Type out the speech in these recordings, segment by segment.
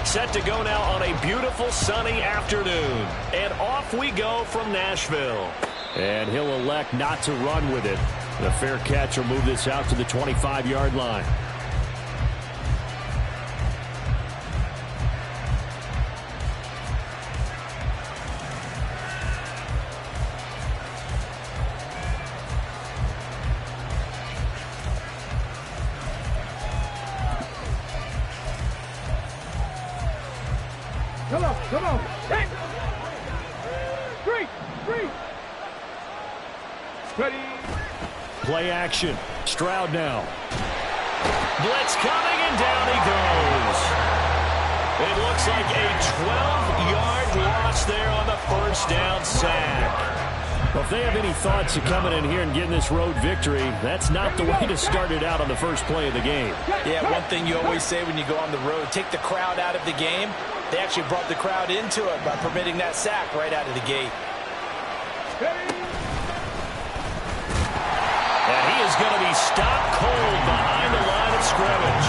Set to go now on a beautiful sunny afternoon. And off we go from Nashville. And he'll elect not to run with it. And a fair catch will move this out to the 25-yard line. Come on. Hey. Three. Ready. Play action. Stroud now. Blitz coming, and down he goes. It looks like a 12-yard loss there on the first down sack. Well, if they have any thoughts of coming in here and getting this road victory, that's not the way to start it out on the first play of the game. Yeah, one thing you always say when you go on the road, take the crowd out of the game. They actually brought the crowd into it by permitting that sack right out of the gate. And he is going to be stopped cold behind the line of scrimmage.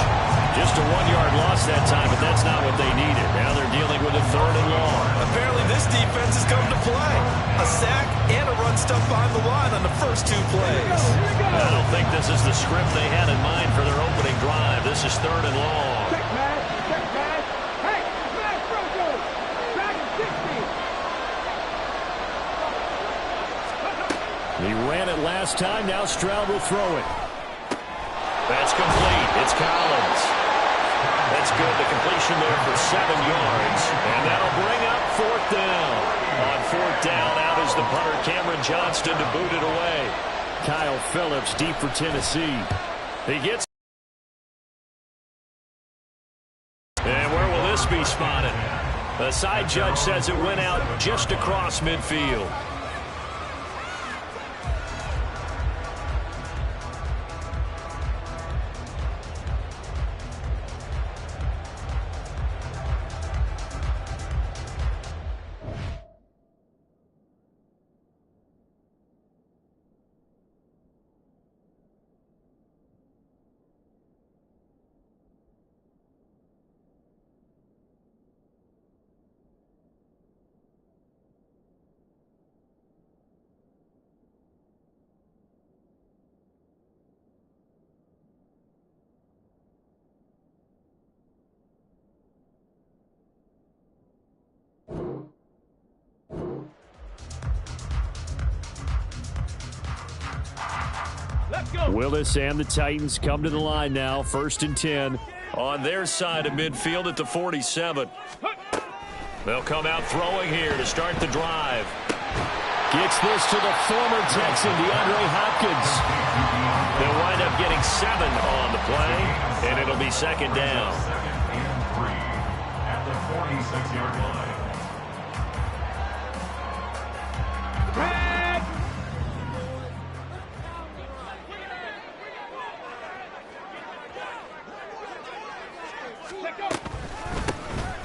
Just a 1-yard loss that time, but that's not what they needed. Now they're dealing with a 3rd and long. Apparently this defense has come to play. A sack and a run stuff behind the line on the first 2 plays. I don't think this is the script they had in mind for their opening drive. This is 3rd and long. Check pass. Hey, smash Bronco. Back 60. He ran it last time. Now Stroud will throw it. That's complete. It's Collins. That's good. The completion there for 7 yards. And that'll bring up 4th down. On 4th down, out is the punter, Cameron Johnston, to boot it away. Kyle Phillips deep for Tennessee. He gets. And where will this be spotted? The side judge says it went out just across midfield. Willis and the Titans come to the line now. 1st and 10. On their side of midfield at the 47. They'll come out throwing here to start the drive. Gets this to the former Texan, DeAndre Hopkins. They'll wind up getting 7 on the play, and it'll be 2nd down. And 3 at the 46-yard line.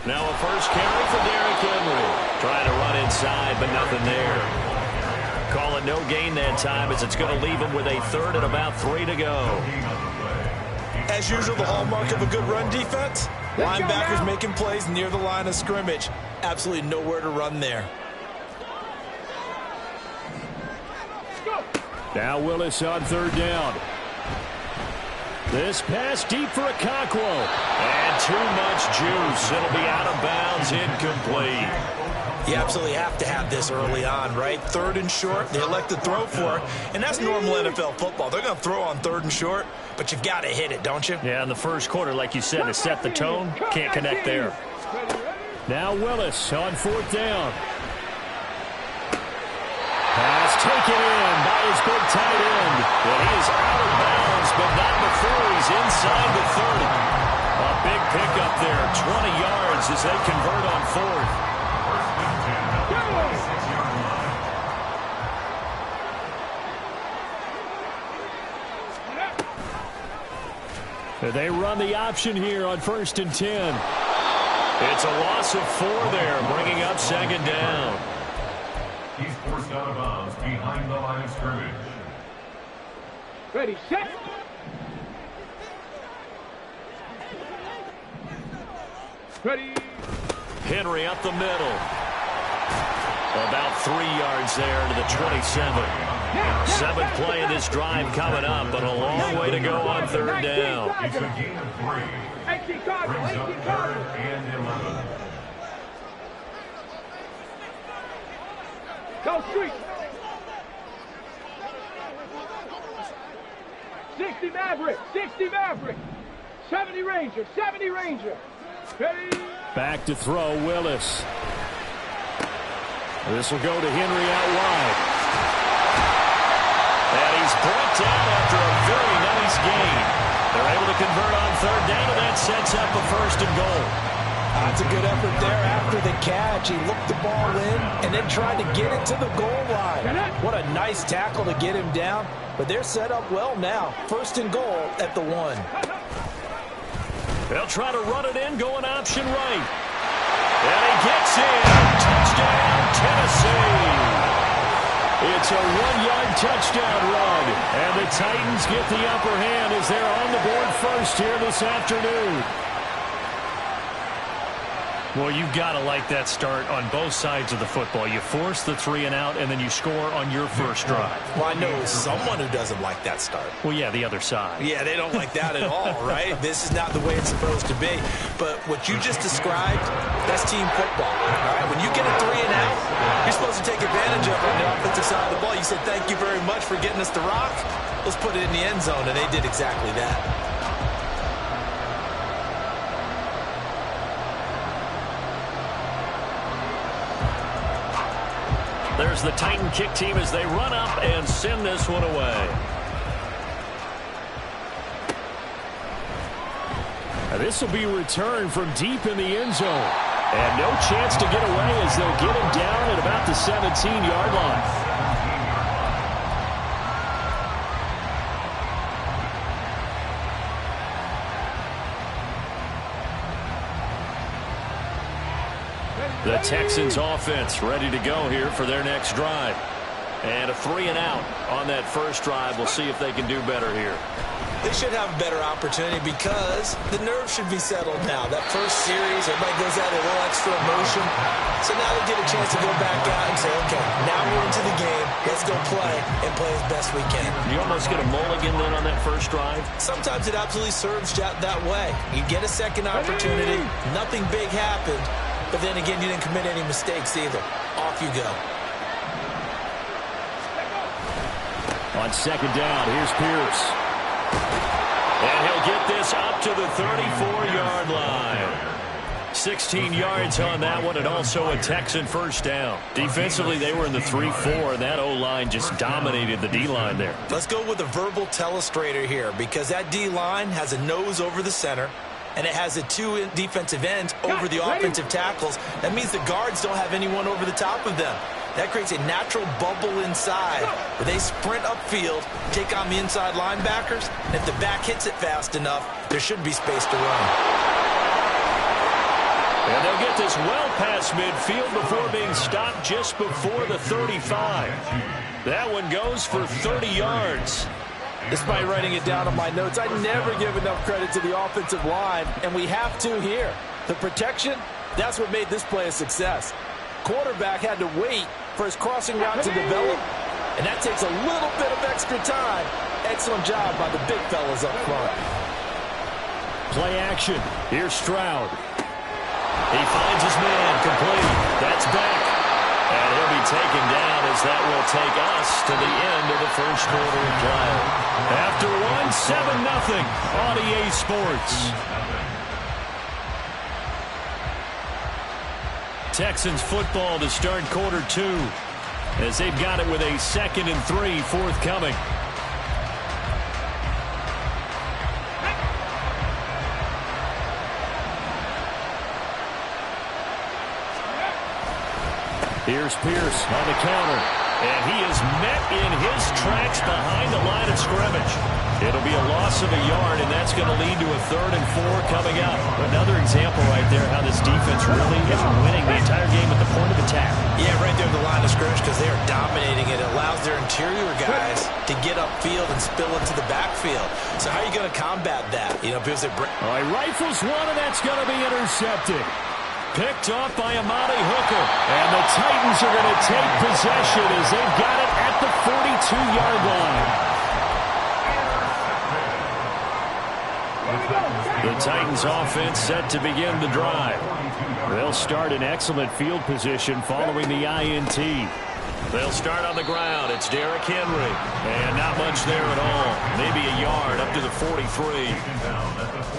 Now a first carry for Derrick Henry. Trying to run inside, but nothing there. Call it no gain that time, as it's going to leave him with a 3rd and about 3 to go. As usual, the hallmark of a good run defense, linebackers making plays near the line of scrimmage. Absolutely nowhere to run there. Now Willis on 3rd down. This pass deep for Okonkwo. And too much juice. It'll be out of bounds, incomplete. You absolutely have to have this early on, right? 3rd and short, they elect to throw for it, and that's normal NFL football. They're going to throw on 3rd and short, but you've got to hit it, don't you? Yeah, in the first quarter, like you said, to set the tone, can't connect there. Now Willis on 4th down. Pass taken in by his big tight end. But he is out of bounds, but not before he's inside the 30. A big pickup there, 20 yards as they convert on 4th. They run the option here on 1st and 10. It's a loss of 4 there, bringing up 2nd down. He's forced out of bounds behind the line of scrimmage. Ready, set. Ready. Henry up the middle. About 3 yards there to the 27. Seventh play of this drive coming up, but a long way to go on third down. It's a gain of 3. Brings up 3rd and 11. Go street. 60 Maverick. 60 Maverick. 70 Ranger. 70 Ranger. Ready. Back to throw, Willis. This will go to Henry out wide. And he's brought down after a very nice gain. They're able to convert on third down, and that sets up a 1st and goal. That's a good effort there after the catch. He looked the ball in and then tried to get it to the goal line. What a nice tackle to get him down. But they're set up well now. 1st and goal at the 1. They'll try to run it in, going option right. And he gets in. Touchdown, Tennessee. It's a 1-yard touchdown run. And the Titans get the upper hand as they're on the board first here this afternoon. Well, you've got to like that start on both sides of the football. You force the 3 and out, and then you score on your first drive. Well, I know someone who doesn't like that start. Well, yeah, the other side. Yeah, they don't like that at all, right? This is not the way it's supposed to be. But what you just described, that's team football. All right, when you get a 3 and out, you're supposed to take advantage of it on the offensive side of the ball. You said, thank you very much for getting us the rock. Let's put it in the end zone, and they did exactly that. There's the Titan kick team as they run up and send this one away. This will be returned from deep in the end zone. And no chance to get away as they'll get him down at about the 17-yard line. The Texans offense ready to go here for their next drive. And a 3 and out on that first drive. We'll see if they can do better here. They should have a better opportunity because the nerves should be settled now. That first series, everybody goes out a little extra emotion. So now they get a chance to go back out and say, okay, now we're into the game. Let's go play and play as best we can. You almost get a mulligan then on that first drive? Sometimes it absolutely serves that way. You get a second opportunity. Nothing big happened. But then again, you didn't commit any mistakes either. Off you go. On second down, here's Pierce. And he'll get this up to the 34-yard line. 16 yards on that one, and also a Texan first down. Defensively, they were in the 3-4, and that O-line just dominated the D-line there. Let's go with a verbal telestrator here because that D-line has a nose over the center, and it has the 2 defensive ends over the offensive tackles. That means the guards don't have anyone over the top of them. That creates a natural bubble inside where they sprint upfield, take on the inside linebackers, and if the back hits it fast enough, there should be space to run. And they'll get this well past midfield before being stopped just before the 35. That one goes for 30 yards. Despite writing it down on my notes, I never give enough credit to the offensive line, and we have to here. The protection, that's what made this play a success. Quarterback had to wait for his crossing route to develop, and that takes a little bit of extra time. Excellent job by the big fellas up front. Play action. Here's Stroud. He finds his man complete. That's back. And he'll be taken down as that will take us to the end of the first quarter of play. After one, 7-0 on EA Sports. Texans football to start quarter 2 as they've got it with a 2nd and 3 forthcoming. Here's Pierce on the counter. And he is met in his tracks behind the line of scrimmage. It'll be a loss of a yard, and that's going to lead to a 3rd and 4 coming up. Another example right there how this defense really is winning the entire game at the point of attack. Yeah, right there at the line of scrimmage because they are dominating it. It allows their interior guys to get upfield and spill into the backfield. So how are you going to combat that? You know, because all right, rifles one, and that's going to be intercepted. Picked off by Amani Hooker. And the Titans are going to take possession as they've got it at the 42-yard line. The Titans offense set to begin the drive. They'll start in excellent field position following the INT. They'll start on the ground. It's Derrick Henry. And not much there at all. Maybe a yard up to the 43.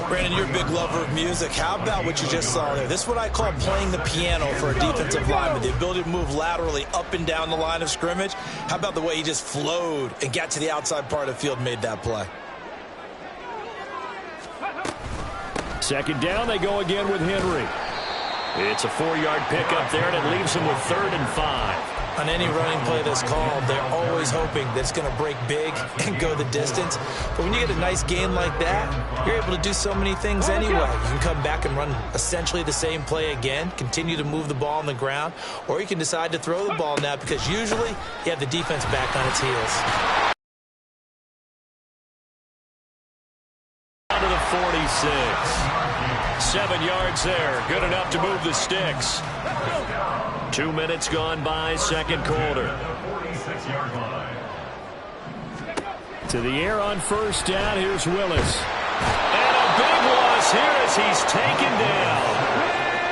Brandon, you're a big lover of music. How about what you just saw there? This is what I call playing the piano for a defensive lineman. The ability to move laterally up and down the line of scrimmage. How about the way he just flowed and got to the outside part of the field and made that play? Second down, they go again with Henry. It's a 4-yard pickup there, and it leaves them with 3rd and 5. On any running play that's called, they're always hoping that it's going to break big and go the distance. But when you get a nice game like that, you're able to do so many things anyway. You can come back and run essentially the same play again, continue to move the ball on the ground, or you can decide to throw the ball now because usually you have the defense back on its heels. To the 46. 7 yards there. Good enough to move the sticks. 2 minutes gone by, second quarter. To the air on first down. Here's Willis. And a big loss here as he's taken down.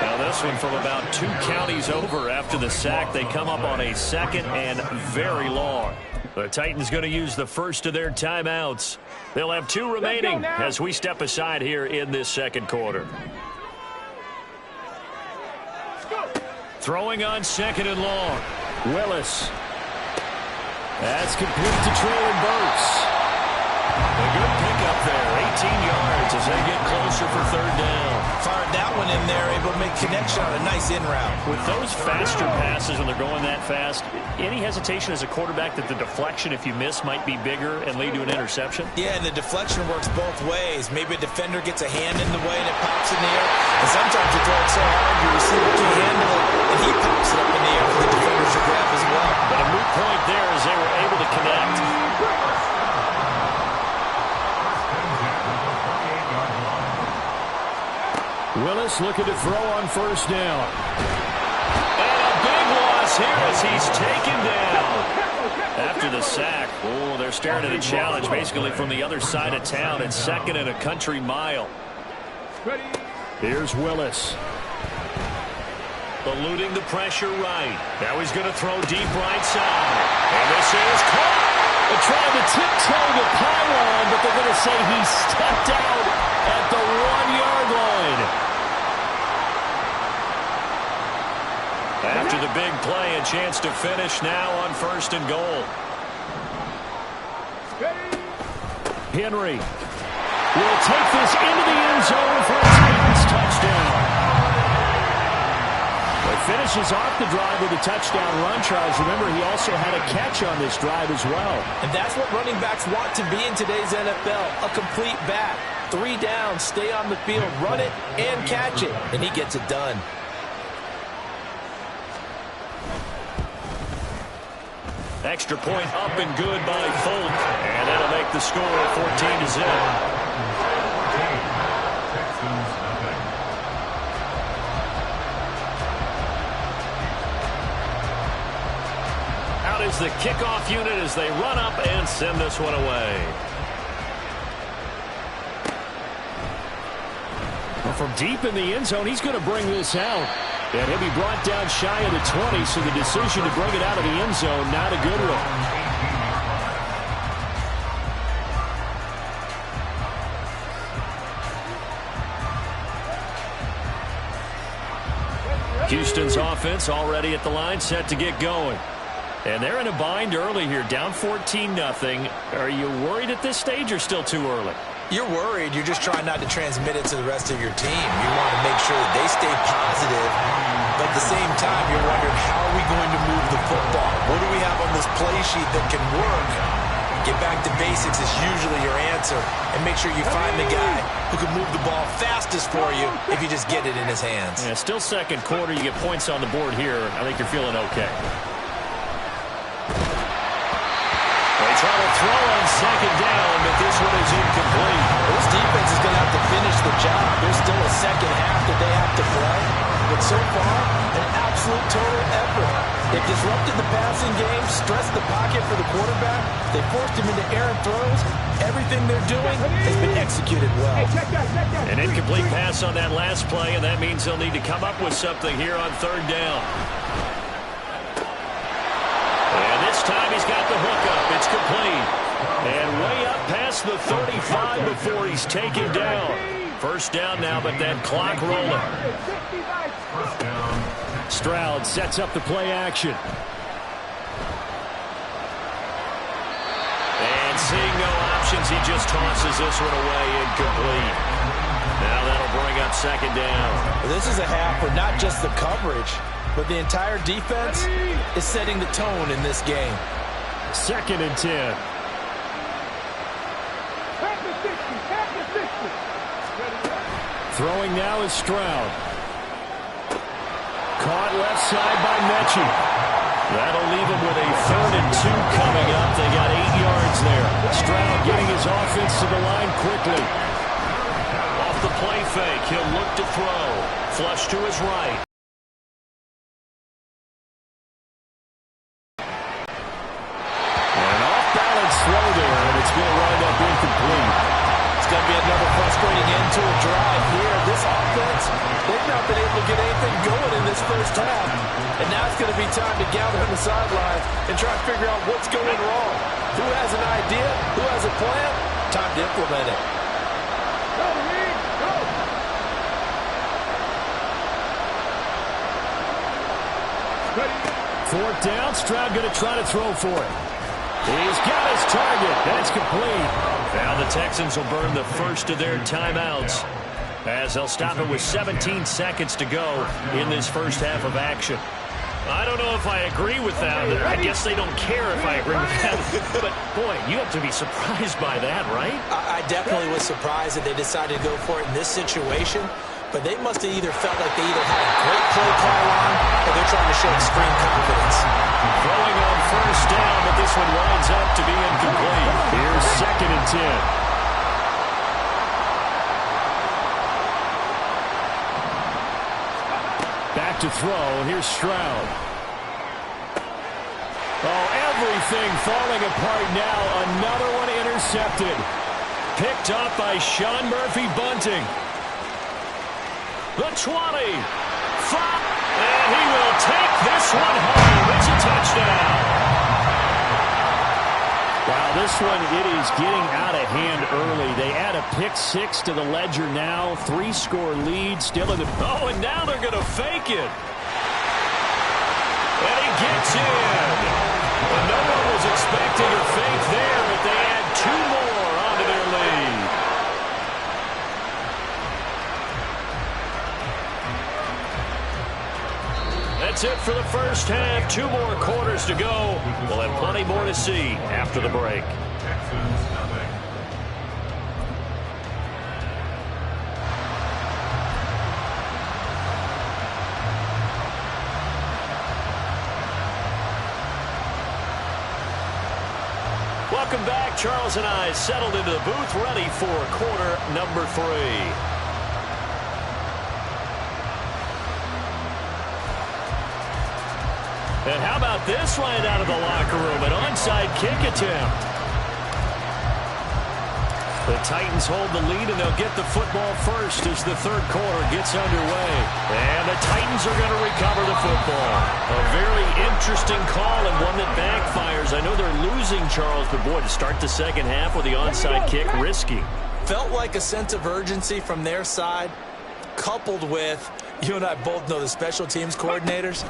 Now this one from about 2 counties over after the sack. They come up on a 2nd and very long. The Titans going to use the first of their timeouts. They'll have 2 remaining as we step aside here in this second quarter. Throwing on 2nd and long. Willis. That's complete to Traylon Burks. A good pickup there. 18 yards as they get closer for 3rd down. Fired that one in there, able to make connection on a nice in route. With those faster passes when they're going that fast, any hesitation as a quarterback that the deflection, if you miss, might be bigger and lead to an interception? Yeah, and the deflection works both ways. Maybe a defender gets a hand in the way and it pops in the air. And sometimes you throw it so hard your receiver can't handle it, and he pops it up in the air for the defender to grab as well. But a moot point there as they were able to connect. Willis looking to throw on first down. And a big loss here as he's taken down. After the sack, oh, they're staring at a challenge basically from the other side of town. It's 2nd and a country mile. Here's Willis. Eluding the pressure right. Now he's going to throw deep right side. And this is caught. They're trying to tiptoe the pylon, but they're going to say he stepped out at the 1-yard line. After the big play, a chance to finish now on 1st and goal. Henry will take this into the end zone for a Titans touchdown. He finishes off the drive with a touchdown run, Charles. Remember, he also had a catch on this drive as well. And that's what running backs want to be in today's NFL, a complete back. 3 down, stay on the field, run it, and catch it. And he gets it done. Extra point up and good by Folk. And that'll make the score 14-0. Out is the kickoff unit as they run up and send this one away. Well, from deep in the end zone, he's going to bring this out. And he'll be brought down shy of the 20, so the decision to bring it out of the end zone, not a good one. Houston's offense already at the line, set to get going. And they're in a bind early here, down 14-0. Are you worried at this stage or still too early? You're worried. You're just trying not to transmit it to the rest of your team. You want to make sure that they stay positive, but at the same time, you're wondering, how are we going to move the football? What do we have on this play sheet that can work Get back to basics is usually your answer, and make sure you find the guy who can move the ball fastest for you if you just get it in his hands. Yeah, still second quarter. You get points on the board here. I think you're feeling okay. They try to throw on second down, but this one is incomplete. This defense is going to have to finish the job. There's still a second half that they have to play. But so far, an absolute total effort. They've disrupted the passing game, stressed the pocket for the quarterback. They forced him into errant throws. Everything they're doing has been executed well. An incomplete pass on that last play, and that means they'll need to come up with something here on third down. And this time he's got the hookup. It's complete. And way up past the 35 before he's taken down. First down now, but that clock rolling. First down. Stroud sets up the play action. And seeing no options, he just tosses this one away, incomplete. Now that'll bring up second down. This is a half where not just the coverage, but the entire defense is setting the tone in this game. 2nd and 10. Throwing now is Stroud. Caught left side by Mechie. That'll leave him with a 3rd and 2 coming up. They got 8 yards there. Stroud getting his offense to the line quickly. Off the play fake, he'll look to throw. Flush to his right. An off-balance throw there, and it's going to wind up incomplete. It's going to be another frustrating end to a drive here. This offense, they've not been able to get anything going in this first half. And now it's going to be time to gather on the sidelines and try to figure out what's going wrong. Who has an idea? Who has a plan? Time to implement it. Go, Reed, go. 4th down, Stroud going to try to throw for it. He's got his target. That's complete. Now the Texans will burn the first of their timeouts as they'll stop it with 17 seconds to go in this first half of action. I don't know if I agree with that. I guess they don't care if I agree with that. But, boy, you have to be surprised by that, right? I definitely was surprised that they decided to go for it in this situation. But they must have either felt like they either had a great play call on or they're trying to show extreme confidence. Throwing on first down, but this one winds up to be incomplete. Here's 2nd and 10. Back to throw. Here's Stroud. Oh, everything falling apart now. Another one intercepted. Picked up by Sean Murphy-Bunting. The 20. And he will take this one home. It's a touchdown. Wow, this one, it is getting out of hand early. They add a pick 6 to the ledger now. 3-score lead, still in the... Oh, and now they're going to fake it. And he gets in. And no one was expecting a fake there, but they add 2 more onto their lead. That's it for the first half. 2 more quarters to go. We'll have plenty more to see after the break. Texans nothing. Welcome back. Charles and I settled into the booth, ready for quarter number 3. And how about this right out of the locker room? An onside kick attempt. The Titans hold the lead, and they'll get the football first as the third quarter gets underway. And the Titans are going to recover the football. A very interesting call and one that backfires. I know they're losing, Charles, but boy, to start the second half with the onside kick, risky. Felt like a sense of urgency from their side, coupled with, you and I both know the special teams coordinators.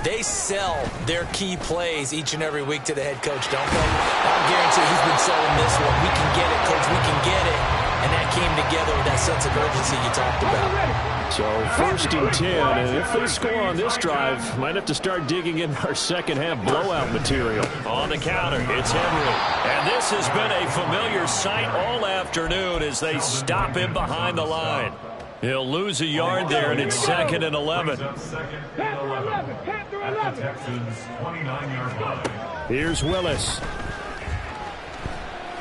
They sell their key plays each and every week to the head coach, don't they? I'll guarantee he's been selling this one. We can get it, coach. We can get it. And that came together with that sense of urgency you talked about. So 1st and 10, and if they score on this drive, might have to start digging in our second half blowout material. On the counter, it's Henry. And this has been a familiar sight all afternoon as they stop him behind the line. He'll lose a yard there, and it's 2nd and 11. Here's Willis.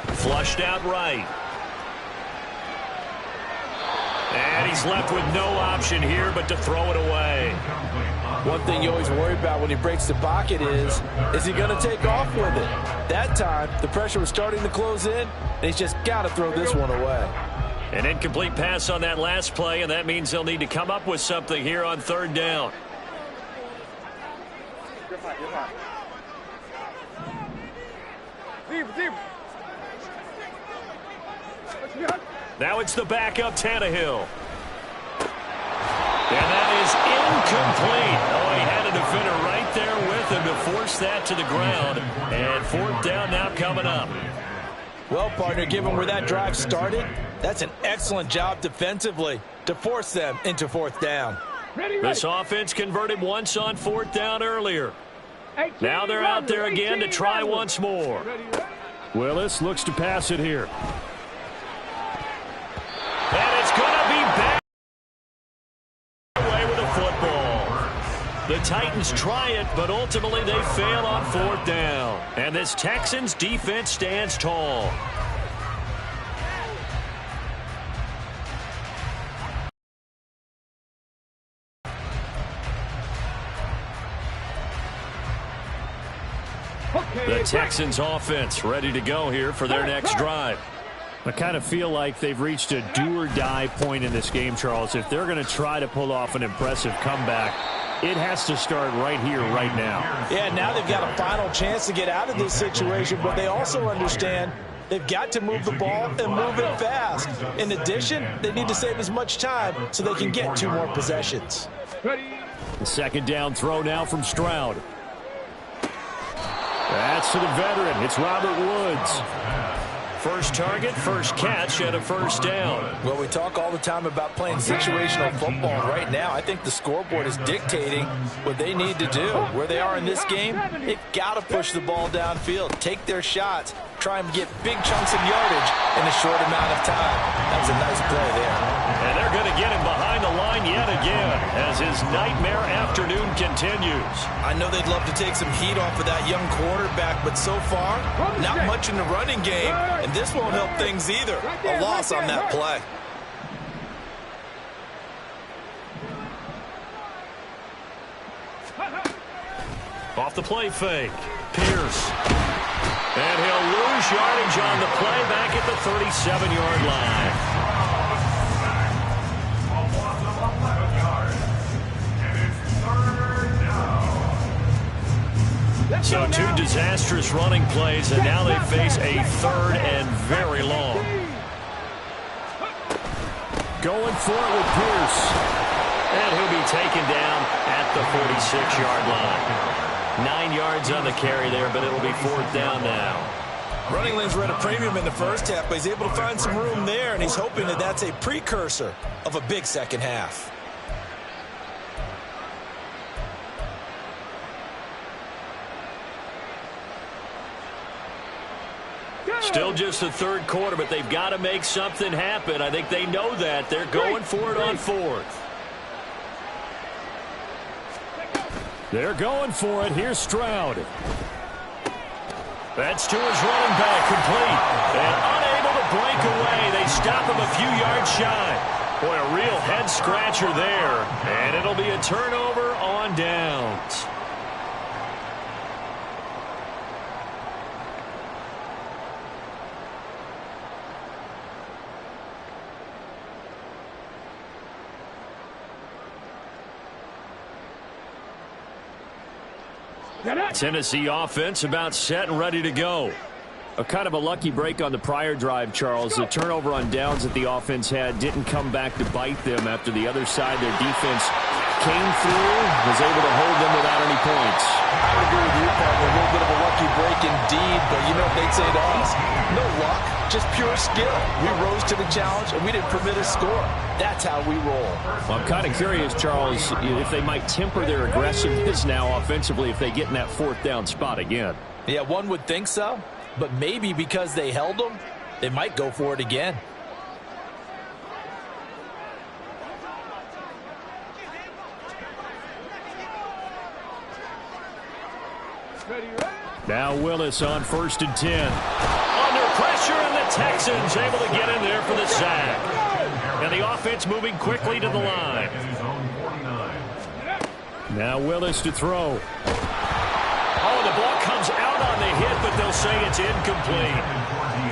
Flushed out right. And he's left with no option here but to throw it away. One thing you always worry about when he breaks the pocket is he going to take off with it? That time, the pressure was starting to close in, and he's just got to throw this one away. An incomplete pass on that last play, and that means they'll need to come up with something here on 3rd down. You're fine, you're fine. Deep. Now it's the backup Tannehill. And that is incomplete. Oh, he had a defender right there with him to force that to the ground. And 4th down now coming up. Well, partner, given where that drive started, that's an excellent job defensively to force them into 4th down. This offense converted once on 4th down earlier. Now they're out there again to try once more. Willis looks to pass it here. And it's going to be back away with a football. The Titans try it, but ultimately they fail on 4th down. And this Texans defense stands tall. The Texans offense ready to go here for their next drive. I kind of feel like they've reached a do-or-die point in this game, Charles. If they're going to try to pull off an impressive comeback, it has to start right here, right now. Yeah, now they've got a final chance to get out of this situation, but they also understand they've got to move the ball and move it fast. In addition, they need to save as much time so they can get 2 more possessions. The 2nd down throw now from Stroud. That's to the veteran. It's Robert Woods. First target, first catch, and a 1st down. Well, we talk all the time about playing situational football. Right now, I think the scoreboard is dictating what they need to do. Where they are in this game, they've got to push the ball downfield, take their shots, try and get big chunks of yardage in a short amount of time. That was a nice play there. And they're going to get him behind the line yet again as his nightmare afternoon continues. I know they'd love to take some heat off of that young quarterback, but so far, not much in the running game, and this won't help things either. A loss on that play. Off the play fake. Pierce. And he'll lose yardage on the play back at the 37-yard line. So 2 disastrous running plays, and now they face a 3rd and very long. Going for it with Pierce. And he'll be taken down at the 46-yard line. 9 yards on the carry there, but it'll be 4th down now. Running lanes were at a premium in the first half, but he's able to find some room there, and he's hoping that that's a precursor of a big second half. Still just the 3rd quarter, but they've got to make something happen. I think they know that. They're going for it on 4th. They're going for it. Here's Stroud. That's to his running back, complete. And unable to break away. They stop him a few yards shy. Boy, a real head-scratcher there. And it'll be a turnover on downs. Tennessee offense about set and ready to go. A kind of a lucky break on the prior drive, Charles. The turnover on downs that the offense had didn't come back to bite them after the other side. Their defense came through, was able to hold them without any points. I would agree with you, partner. A little bit of a lucky break indeed, but you know what they'd say to us? No luck, just pure skill. We rose to the challenge, and we didn't permit a score. That's how we roll. Well, I'm kind of curious, Charles, if they might temper their aggressiveness now offensively if they get in that fourth down spot again. Yeah, one would think so, but maybe because they held them, they might go for it again. Now Willis on 1st and 10. Under pressure, and the Texans able to get in there for the sack. And the offense moving quickly to the line. Now Willis to throw. Oh, the ball comes out on the hit, but they'll say it's incomplete.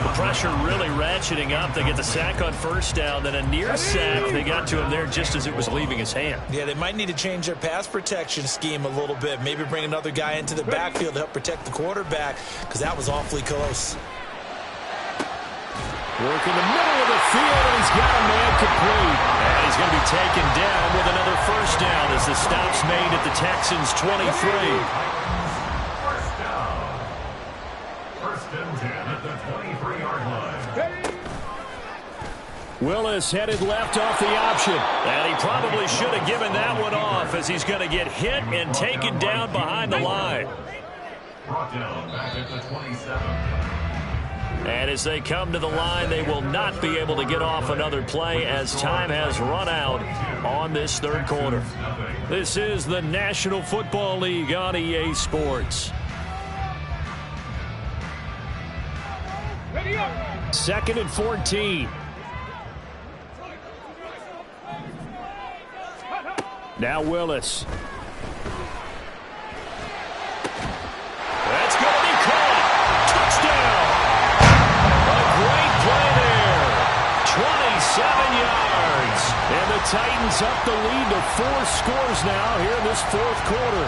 The pressure really ratcheting up. They get the sack on 1st down, then a near sack. They got to him there just as it was leaving his hand. Yeah, they might need to change their pass protection scheme a little bit. Maybe bring another guy into the backfield to help protect the quarterback, because that was awfully close. Work in the middle of the field, and he's got a man complete. And he's going to be taken down with another 1st down as the stop's made at the Texans' 23. First and 10 at the 23-yard line. Willis headed left off the option. And he probably should have given that one off as he's going to get hit and taken down behind the line. Brought down back at the 27. And as they come to the line, they will not be able to get off another play as time has run out on this 3rd quarter. This is the National Football League on EA Sports. 2nd and 14. Now Willis. That's going to be caught. Touchdown. A great play there. 27 yards. And the Titans up the lead to 4 scores now here in this 4th quarter.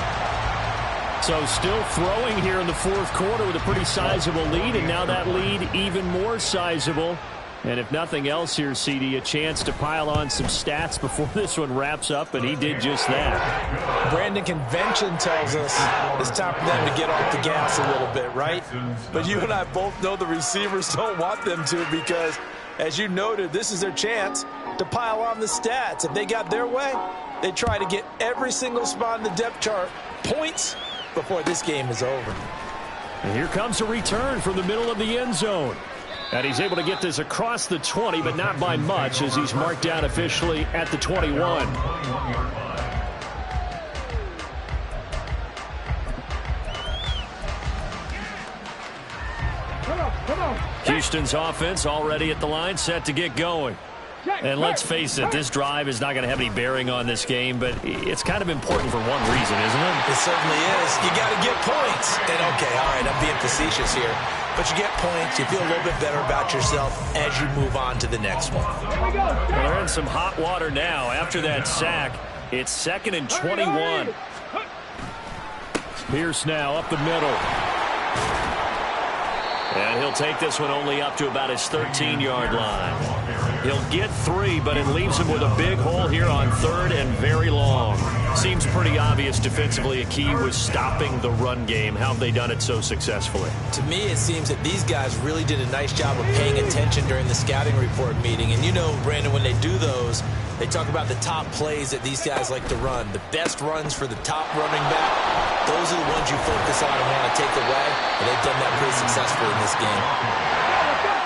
So still throwing here in the 4th quarter with a pretty sizable lead, and now that lead even more sizable. And if nothing else here, CD, a chance to pile on some stats before this one wraps up, and he did just that. Brandon, convention tells us it's time for them to get off the gas a little bit, right? But you and I both know the receivers don't want them to, because, as you noted, this is their chance to pile on the stats. If they got their way, they try to get every single spot in the depth chart points before this game is over. And here comes a return from the middle of the end zone. And he's able to get this across the 20, but not by much, as he's marked down officially at the 21. Come on. Houston's offense already at the line, set to get going. And let's face it, this drive is not going to have any bearing on this game, but it's kind of important for one reason, isn't it? It certainly is. You got to get points. And, okay, all right, I'm being facetious here. But you get points, you feel a little bit better about yourself as you move on to the next one. Well, they're in some hot water now. After that sack, it's 2nd and 21. Pierce now up the middle. And he'll take this one only up to about his 13-yard line. He'll get 3, but it leaves him with a big hole here on 3rd and very long. Seems pretty obvious defensively a key was stopping the run game. How have they done it so successfully? To me, it seems that these guys really did a nice job of paying attention during the scouting report meeting. And you know, Brandon, when they do those, they talk about the top plays that these guys like to run. The best runs for the top running back. Those are the ones you focus on and want to take away. And they've done that pretty successfully in this game.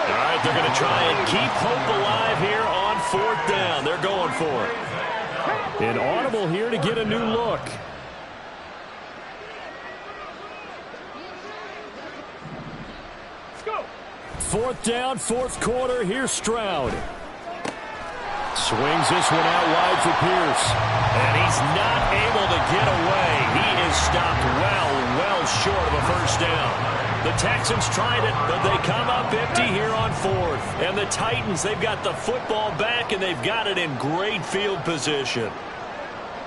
All right, they're going to try and keep hope alive here on 4th down. They're going for it. An audible here to get a new look. Go. 4th down, 4th quarter. Here's Stroud. Swings this one out wide for Pierce. And he's not able to get away. He is stopped well short of a 1st down. The Texans tried it, but they come up empty here on 4th. And the Titans, they've got the football back, and they've got it in great field position.